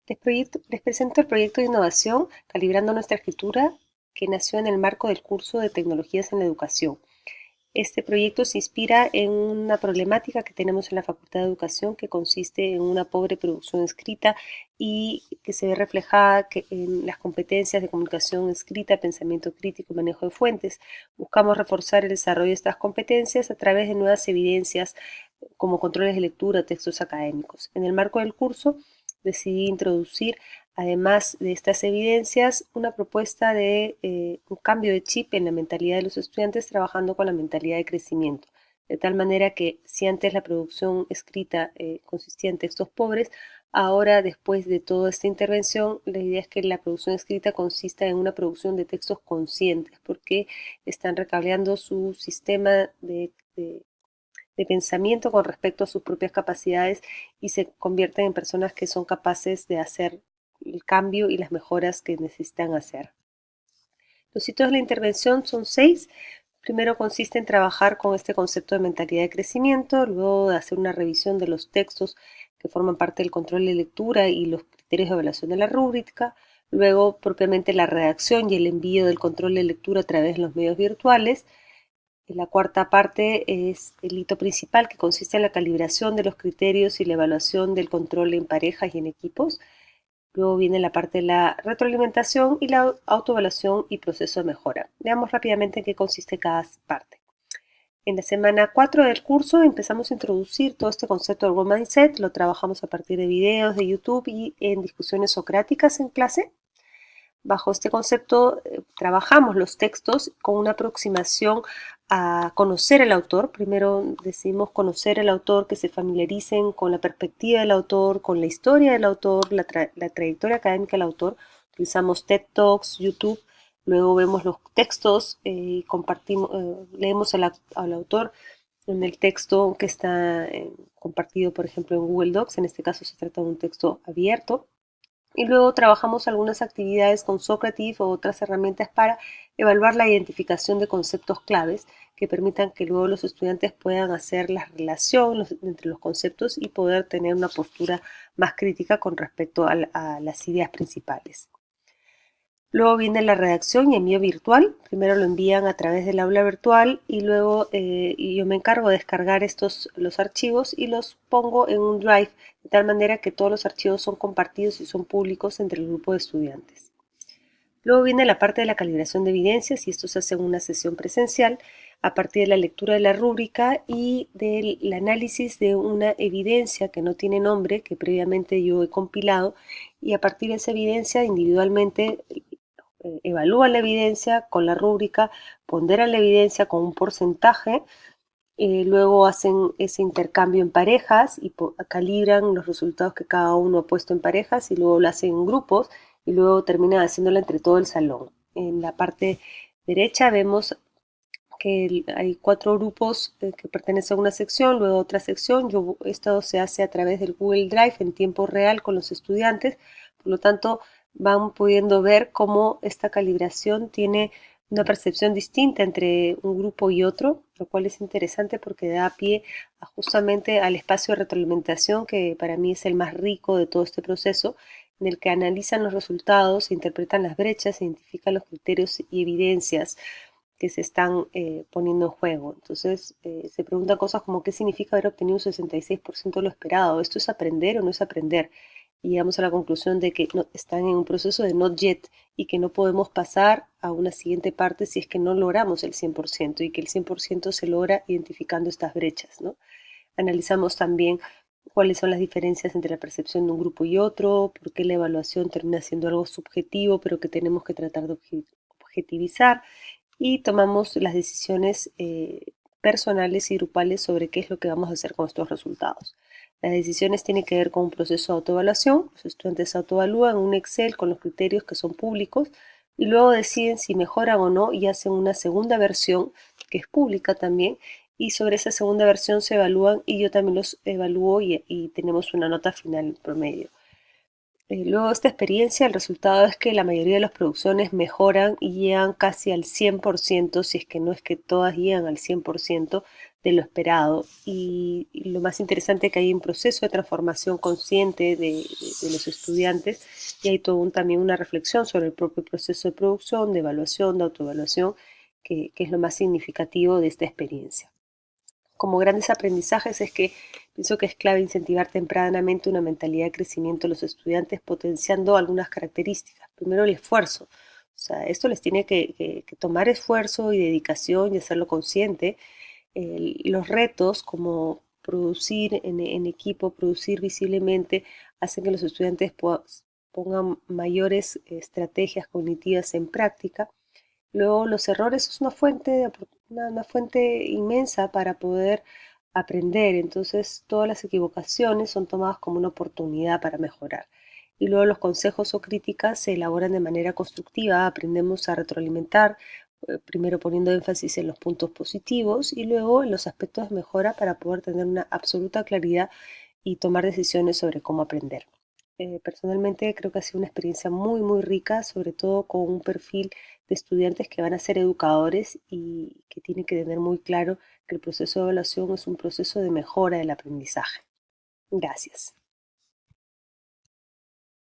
Les presento el proyecto de innovación Calibrando nuestra escritura, que nació en el marco del curso de Tecnologías en la Educación. Este proyecto se inspira en una problemática que tenemos en la Facultad de Educación, que consiste en una pobre producción escrita y que se ve reflejada en las competencias de comunicación escrita, pensamiento crítico y manejo de fuentes. Buscamos reforzar el desarrollo de estas competencias a través de nuevas evidencias como controles de lectura, textos académicos. En el marco del curso decidí introducir, además de estas evidencias, una propuesta de un cambio de chip en la mentalidad de los estudiantes, trabajando con la mentalidad de crecimiento. De tal manera que si antes la producción escrita consistía en textos pobres, ahora, después de toda esta intervención, la idea es que la producción escrita consista en una producción de textos conscientes, porque están recableando su sistema de pensamiento con respecto a sus propias capacidades y se convierten en personas que son capaces de hacer el cambio y las mejoras que necesitan hacer. Los hitos de la intervención son 6. Primero consiste en trabajar con este concepto de mentalidad de crecimiento, luego de hacer una revisión de los textos que forman parte del control de lectura y los criterios de evaluación de la rúbrica, luego propiamente la redacción y el envío del control de lectura a través de los medios virtuales. La cuarta parte es el hito principal, que consiste en la calibración de los criterios y la evaluación del control en parejas y en equipos. Luego viene la parte de la retroalimentación y la autoevaluación y proceso de mejora. Veamos rápidamente en qué consiste cada parte. En la semana 4 del curso empezamos a introducir todo este concepto del Growth Mindset. Lo trabajamos a partir de videos de YouTube y en discusiones socráticas en clase. Bajo este concepto trabajamos los textos con una aproximación a conocer al autor. Primero decidimos conocer al autor, que se familiaricen con la perspectiva del autor, con la historia del autor, la trayectoria académica del autor. Utilizamos TED Talks, YouTube, luego vemos los textos y compartimos, leemos al autor en el texto que está compartido, por ejemplo, en Google Docs. En este caso se trata de un texto abierto. Y luego trabajamos algunas actividades con Socrative o otras herramientas para evaluar la identificación de conceptos claves que permitan que luego los estudiantes puedan hacer la relación entre los conceptos y poder tener una postura más crítica con respecto a las ideas principales. Luego viene la redacción y envío virtual. Primero lo envían a través del aula virtual y luego yo me encargo de descargar los archivos y los pongo en un drive, de tal manera que todos los archivos son compartidos y son públicos entre el grupo de estudiantes. Luego viene la parte de la calibración de evidencias, y esto se hace en una sesión presencial a partir de la lectura de la rúbrica y del análisis de una evidencia que no tiene nombre, que previamente yo he compilado, y a partir de esa evidencia individualmente evalúan la evidencia con la rúbrica, ponderan la evidencia con un porcentaje, luego hacen ese intercambio en parejas y calibran los resultados que cada uno ha puesto en parejas y luego lo hacen en grupos y luego terminan haciéndolo entre todo el salón. En la parte derecha vemos que hay 4 grupos que pertenecen a una sección, luego otra sección. Esto se hace a través del Google Drive en tiempo real con los estudiantes, por lo tanto van pudiendo ver cómo esta calibración tiene una percepción distinta entre un grupo y otro, lo cual es interesante porque da pie justamente al espacio de retroalimentación, que para mí es el más rico de todo este proceso, en el que analizan los resultados, se interpretan las brechas, se identifican los criterios y evidencias que se están poniendo en juego. Entonces se preguntan cosas como qué significa haber obtenido un 66% de lo esperado. ¿Esto es aprender o no es aprender? Y llegamos a la conclusión de que están en un proceso de not yet y que no podemos pasar a una siguiente parte si es que no logramos el 100% y que el 100% se logra identificando estas brechas, ¿no? Analizamos también cuáles son las diferencias entre la percepción de un grupo y otro, por qué la evaluación termina siendo algo subjetivo, pero que tenemos que tratar de objetivizar, y tomamos las decisiones personales y grupales sobre qué es lo que vamos a hacer con estos resultados. Las decisiones tienen que ver con un proceso de autoevaluación. Los estudiantes se autoevalúan en un Excel con los criterios que son públicos y luego deciden si mejoran o no y hacen una segunda versión que es pública también, y sobre esa segunda versión se evalúan y yo también los evalúo y tenemos una nota final promedio. Luego de esta experiencia, el resultado es que la mayoría de las producciones mejoran y llegan casi al 100%, si es que no es que todas llegan al 100% de lo esperado. Y lo más interesante es que hay un proceso de transformación consciente de los estudiantes y hay también una reflexión sobre el propio proceso de producción, de evaluación, de autoevaluación, que es lo más significativo de esta experiencia. Como grandes aprendizajes es que pienso que es clave incentivar tempranamente una mentalidad de crecimiento de los estudiantes, potenciando algunas características. Primero, el esfuerzo. O sea, esto les tiene que tomar esfuerzo y dedicación y hacerlo consciente. Los retos como producir en equipo, producir visiblemente, hacen que los estudiantes pongan mayores estrategias cognitivas en práctica. Luego, los errores es una fuente inmensa para poder aprender. Entonces, todas las equivocaciones son tomadas como una oportunidad para mejorar. Y luego los consejos o críticas se elaboran de manera constructiva, aprendemos a retroalimentar, primero poniendo énfasis en los puntos positivos y luego en los aspectos de mejora para poder tener una absoluta claridad y tomar decisiones sobre cómo aprender. Personalmente creo que ha sido una experiencia muy, muy rica, sobre todo con un perfil de estudiantes que van a ser educadores y que tienen que tener muy claro que el proceso de evaluación es un proceso de mejora del aprendizaje. Gracias.